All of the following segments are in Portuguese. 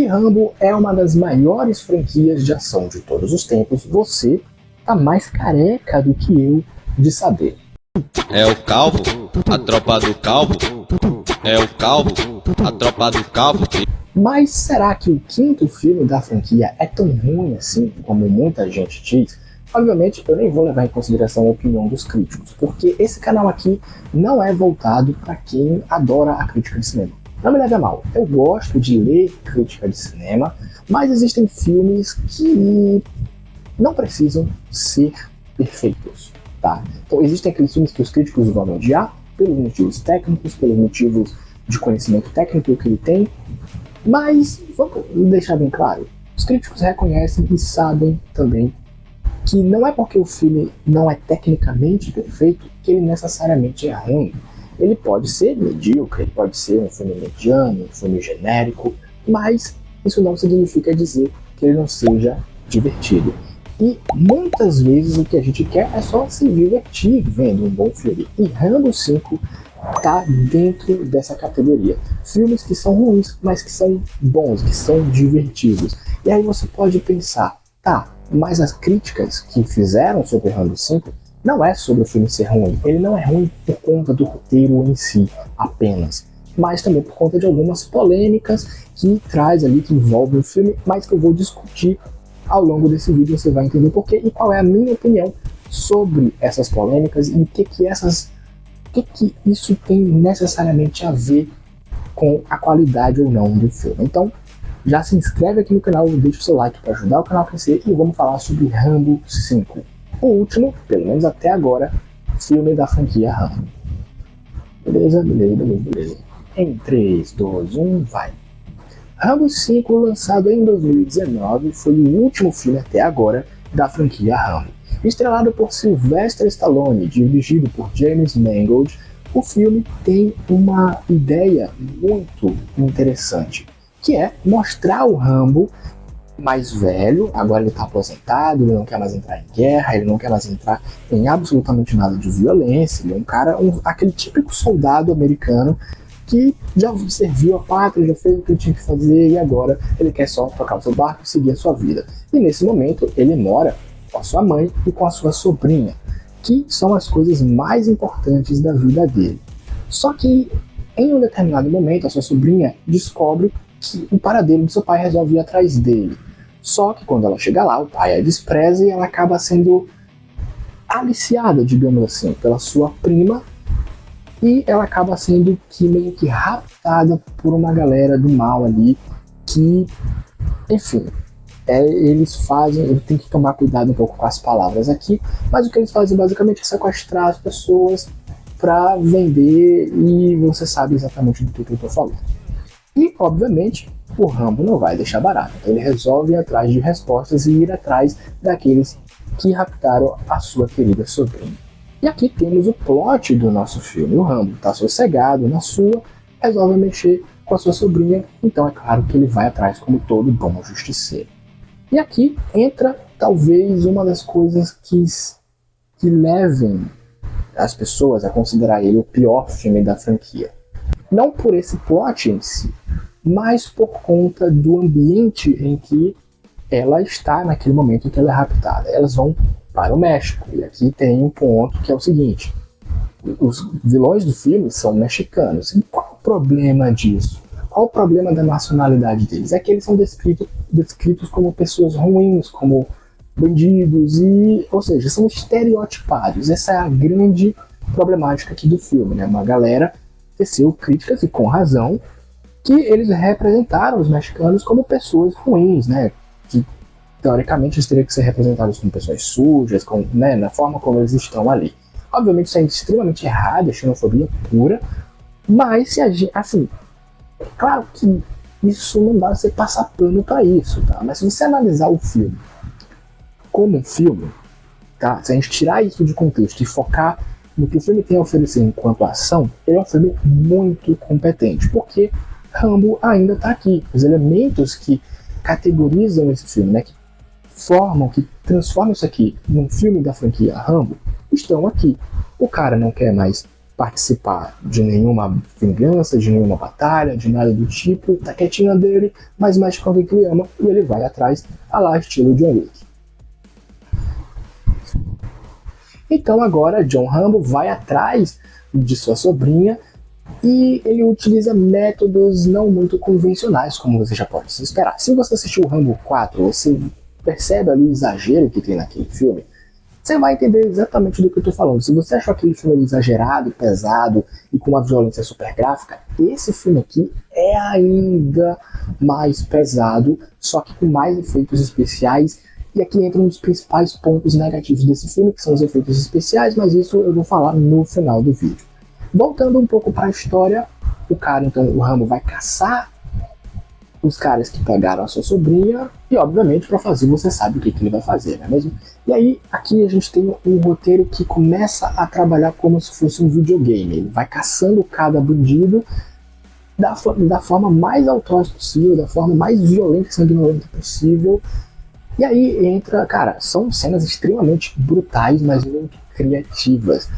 Se Rambo é uma das maiores franquias de ação de todos os tempos, você tá mais careca do que eu de saber. É o Calvo, a tropa do Calvo. É o Calvo, a tropa do Calvo. Mas será que o quinto filme da franquia é tão ruim assim como muita gente diz? Obviamente eu nem vou levar em consideração a opinião dos críticos, porque esse canal aqui não é voltado para quem adora a crítica de cinema. Não me leve a mal, eu gosto de ler crítica de cinema, mas existem filmes que não precisam ser perfeitos, tá? Então existem aqueles filmes que os críticos vão odiar pelos motivos técnicos, pelos motivos de conhecimento técnico que ele tem, mas vamos deixar bem claro, os críticos reconhecem e sabem também que não é porque o filme não é tecnicamente perfeito que ele necessariamente é ruim. Ele pode ser medíocre, ele pode ser um filme mediano, um filme genérico, mas isso não significa dizer que ele não seja divertido. E muitas vezes o que a gente quer é só se divertir vendo um bom filme. E Rambo 5 tá dentro dessa categoria. Filmes que são ruins, mas que são bons, que são divertidos. E aí você pode pensar, tá, mas as críticas que fizeram sobre Rambo 5 não é sobre o filme ser ruim. Ele não é ruim por conta do roteiro em si, apenas. Mas também por conta de algumas polêmicas que traz ali, que envolvem o filme, mas que eu vou discutir ao longo desse vídeo. Você vai entender porquê e qual é a minha opinião sobre essas polêmicas e o que isso tem necessariamente a ver com a qualidade ou não do filme. Então, já se inscreve aqui no canal, deixa o seu like para ajudar o canal a crescer e vamos falar sobre Rambo 5. O último, pelo menos até agora, filme da franquia Rambo. Beleza? Em 3, 2, 1, vai! Rambo 5, lançado em 2019, foi o último filme até agora da franquia Rambo. Estrelado por Sylvester Stallone, dirigido por James Mangold, o filme tem uma ideia muito interessante, que é mostrar o Rambo mais velho. Agora ele está aposentado, ele não quer mais entrar em guerra, ele não quer mais entrar em absolutamente nada de violência. Ele é um cara, aquele típico soldado americano que já serviu a pátria, já fez o que ele tinha que fazer e agora ele quer só tocar o seu barco e seguir a sua vida. E nesse momento ele mora com a sua mãe e com a sua sobrinha, que são as coisas mais importantes da vida dele. Só que em um determinado momento a sua sobrinha descobre que o paradeiro do seu pai resolve ir atrás dele. Só que quando ela chega lá, o pai a despreza e ela acaba sendo aliciada, digamos assim, pela sua prima, e ela acaba sendo meio que raptada por uma galera do mal ali, que, enfim, ele tem que tomar cuidado um pouco com as palavras aqui, mas o que eles fazem basicamente é sequestrar as pessoas para vender, e você sabe exatamente do que eu estou falando. E, obviamente, o Rambo não vai deixar barato. Então ele resolve ir atrás de respostas e ir atrás daqueles que raptaram a sua querida sobrinha. E aqui temos o plot do nosso filme. O Rambo está sossegado na sua, resolve mexer com a sua sobrinha, então é claro que ele vai atrás como todo bom justiceiro. E aqui entra talvez uma das coisas que levem as pessoas a considerar ele o pior filme da franquia. Não por esse plot em si, mas por conta do ambiente em que ela está naquele momento em que ela é raptada. Elas vão para o México, e aqui tem um ponto que é o seguinte: os vilões do filme são mexicanos. E qual o problema disso? Qual o problema da nacionalidade deles? É que eles são descritos como pessoas ruins, como bandidos, ou seja, são estereotipados. Essa é a grande problemática aqui do filme, né? Uma galera teceu críticas, e com razão, que eles representaram os mexicanos como pessoas ruins, né? Que teoricamente eles teriam que ser representados como pessoas sujas, né? Na forma como eles estão ali. Obviamente isso é extremamente errado, é xenofobia pura, mas se a gente, assim, é claro que isso não dá pra você passar pano pra isso, tá? Mas se você analisar o filme como um filme, tá? Se a gente tirar isso de contexto e focar no que o filme tem a oferecer enquanto ação, ele é um filme muito competente, porque Rambo ainda está aqui. Os elementos que categorizam esse filme, né, que transformam isso aqui num filme da franquia Rambo, estão aqui. O cara não quer mais participar de nenhuma vingança, de nenhuma batalha, de nada do tipo, tá quietinho dele, mas mexe com alguém que ele ama e ele vai atrás, a lá estilo John Wick. Então agora John Rambo vai atrás de sua sobrinha e ele utiliza métodos não muito convencionais, como você já pode se esperar. Se você assistiu o Rambo 4, você percebe ali o exagero que tem naquele filme, você vai entender exatamente do que eu estou falando. Se você achou aquele filme exagerado, pesado e com uma violência super gráfica, esse filme aqui é ainda mais pesado, só que com mais efeitos especiais. E aqui entra um dos principais pontos negativos desse filme, que são os efeitos especiais, mas isso eu vou falar no final do vídeo. Voltando um pouco para a história, o Rambo vai caçar os caras que pegaram a sua sobrinha, e obviamente para fazer você sabe o que ele vai fazer, não é mesmo? E aí aqui a gente tem um roteiro que começa a trabalhar como se fosse um videogame. Ele vai caçando cada bandido da forma mais atroz possível, da forma mais violenta e sanguinolenta possível. E aí entra, cara, são cenas extremamente brutais, mas muito criativas.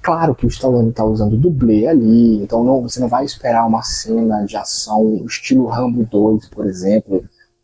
Claro que o Stallone tá usando dublê ali, então você não vai esperar uma cena de ação estilo Rambo 2, por exemplo.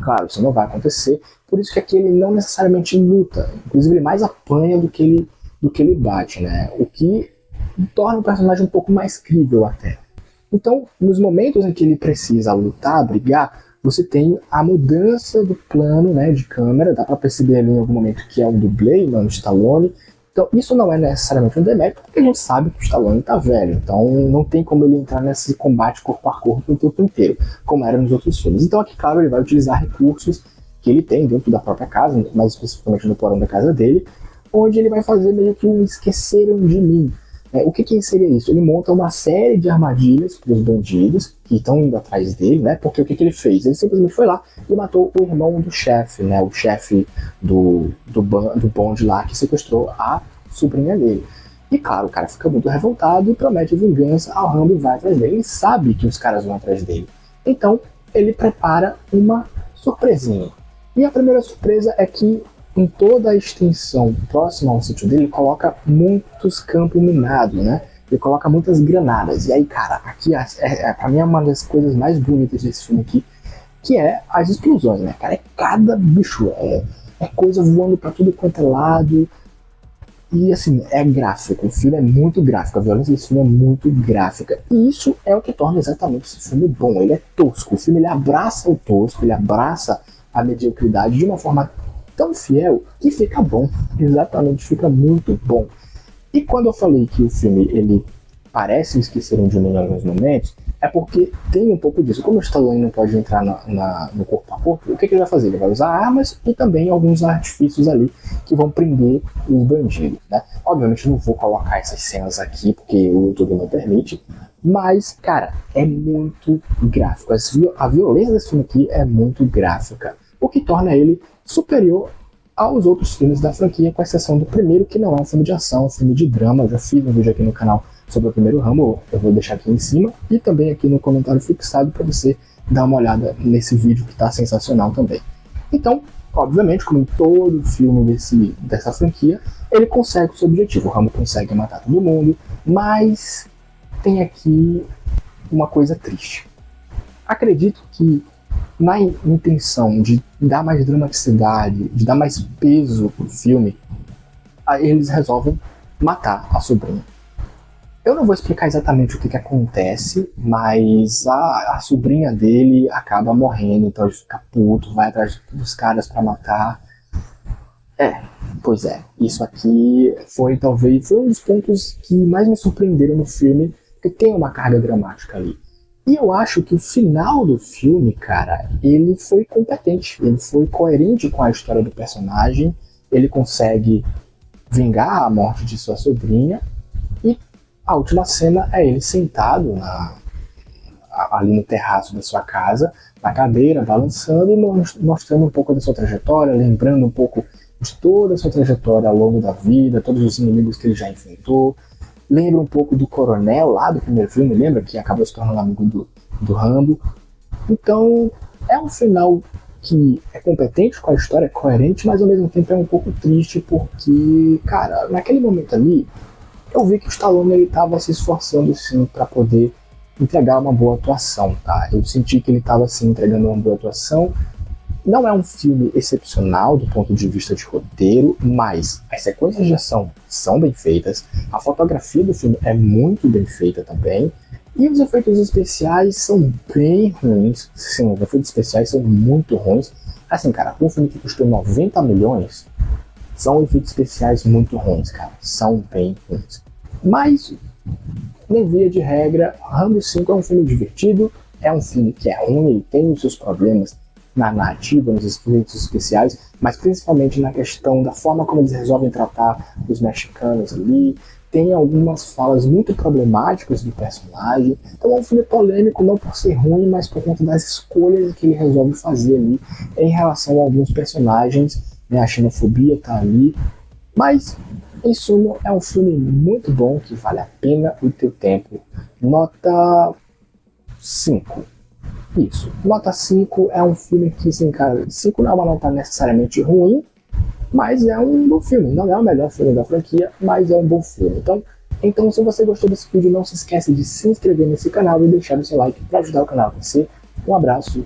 Claro, isso não vai acontecer. Por isso que aqui ele não necessariamente luta. Inclusive ele mais apanha do que ele bate, né? O que torna o personagem um pouco mais crível até. Então, nos momentos em que ele precisa lutar, brigar, você tem a mudança do plano, né, de câmera. Dá pra perceber ali em algum momento que é um dublê, não, Stallone. Então isso não é necessariamente um demérito, porque a gente sabe que o Stallone tá velho. Então não tem como ele entrar nesse combate corpo a corpo o tempo inteiro, como era nos outros filmes. Então aqui, claro, ele vai utilizar recursos que ele tem dentro da própria casa, mais especificamente no porão da casa dele, onde ele vai fazer meio que um esqueceram de mim. O que seria isso? Ele monta uma série de armadilhas para os bandidos que estão indo atrás dele, né? Porque o que ele fez? Ele simplesmente foi lá e matou o irmão do chefe, né? O chefe do bonde lá que sequestrou a sobrinha dele. E claro, o cara fica muito revoltado e promete vingança ao Rambo e vai atrás dele. Ele sabe que os caras vão atrás dele. Então ele prepara uma surpresinha. E a primeira surpresa é que em toda a extensão próxima ao sítio dele, ele coloca muitos campos minados, né? Ele coloca muitas granadas. E aí, cara, aqui pra mim é uma das coisas mais bonitas desse filme aqui, que é as explosões, né, cara? É cada bicho, é coisa voando pra tudo quanto é lado. E assim, é gráfico, o filme é muito gráfico, a violência desse filme é muito gráfica. E isso é o que torna exatamente esse filme bom. Ele é tosco, o filme ele abraça o tosco, ele abraça a mediocridade de uma forma tão fiel que fica bom, exatamente, fica muito bom. E quando eu falei que o filme ele parece Esqueceram de Mim em alguns momentos, é porque tem um pouco disso. Como o Stallone não pode entrar no corpo a corpo, o que ele vai fazer? Ele vai usar armas e também alguns artifícios ali que vão prender os bandidos, né? Obviamente eu não vou colocar essas cenas aqui porque o YouTube não permite, mas, cara, é muito gráfico. A violência desse filme aqui é muito gráfica, o que torna ele superior aos outros filmes da franquia, com exceção do primeiro, que não é um filme de ação, é um filme de drama. Eu já fiz um vídeo aqui no canal sobre o primeiro Rambo, eu vou deixar aqui em cima, e também aqui no comentário fixado para você dar uma olhada nesse vídeo que está sensacional também. Então, obviamente, como em todo filme dessa franquia, ele consegue o seu objetivo. O Rambo consegue matar todo mundo, mas tem aqui uma coisa triste. Acredito que na intenção de dar mais dramaticidade, de dar mais peso pro filme, eles resolvem matar a sobrinha. Eu não vou explicar exatamente o que acontece, mas a sobrinha dele acaba morrendo, então ele fica puto, vai atrás dos caras pra matar. Pois é, isso aqui foi um dos pontos que mais me surpreenderam no filme, porque tem uma carga dramática ali. E eu acho que o final do filme, cara, ele foi competente, ele foi coerente com a história do personagem, ele consegue vingar a morte de sua sobrinha, e a última cena é ele sentado ali no terraço da sua casa, na cadeira, balançando e mostrando um pouco da sua trajetória, lembrando um pouco de toda a sua trajetória ao longo da vida, todos os inimigos que ele já enfrentou. Lembra um pouco do Coronel lá do primeiro filme, lembra? Que acabou se tornando amigo do Rambo. Então, é um final que é competente com a história, é coerente, mas ao mesmo tempo é um pouco triste porque, cara, naquele momento ali, eu vi que o Stallone ele estava se esforçando sim para poder entregar uma boa atuação, tá? Eu senti que ele estava assim entregando uma boa atuação. Não é um filme excepcional do ponto de vista de roteiro, mas as sequências de ação são bem feitas, a fotografia do filme é muito bem feita também, e os efeitos especiais são bem ruins. Sim, os efeitos especiais são muito ruins. Assim, cara, um filme que custou 90 milhões, são efeitos especiais muito ruins, cara. São bem ruins. Mas, em via de regra, Rambo 5 é um filme divertido, é um filme que é ruim, ele tem os seus problemas na narrativa, nos efeitos especiais, mas principalmente na questão da forma como eles resolvem tratar os mexicanos ali. Tem algumas falas muito problemáticas do personagem. Então é um filme polêmico, não por ser ruim, mas por conta das escolhas que ele resolve fazer ali em relação a alguns personagens, né? A xenofobia tá ali. Mas, em suma, é um filme muito bom, que vale a pena o teu tempo. Nota 5. Isso. Nota 5 é um filme que, sim, cara, 5 não é uma nota necessariamente ruim, mas é um bom filme. Não é o melhor filme da franquia, mas é um bom filme. Então, se você gostou desse vídeo, não se esqueça de se inscrever nesse canal e deixar o seu like para ajudar o canal a crescer. Um abraço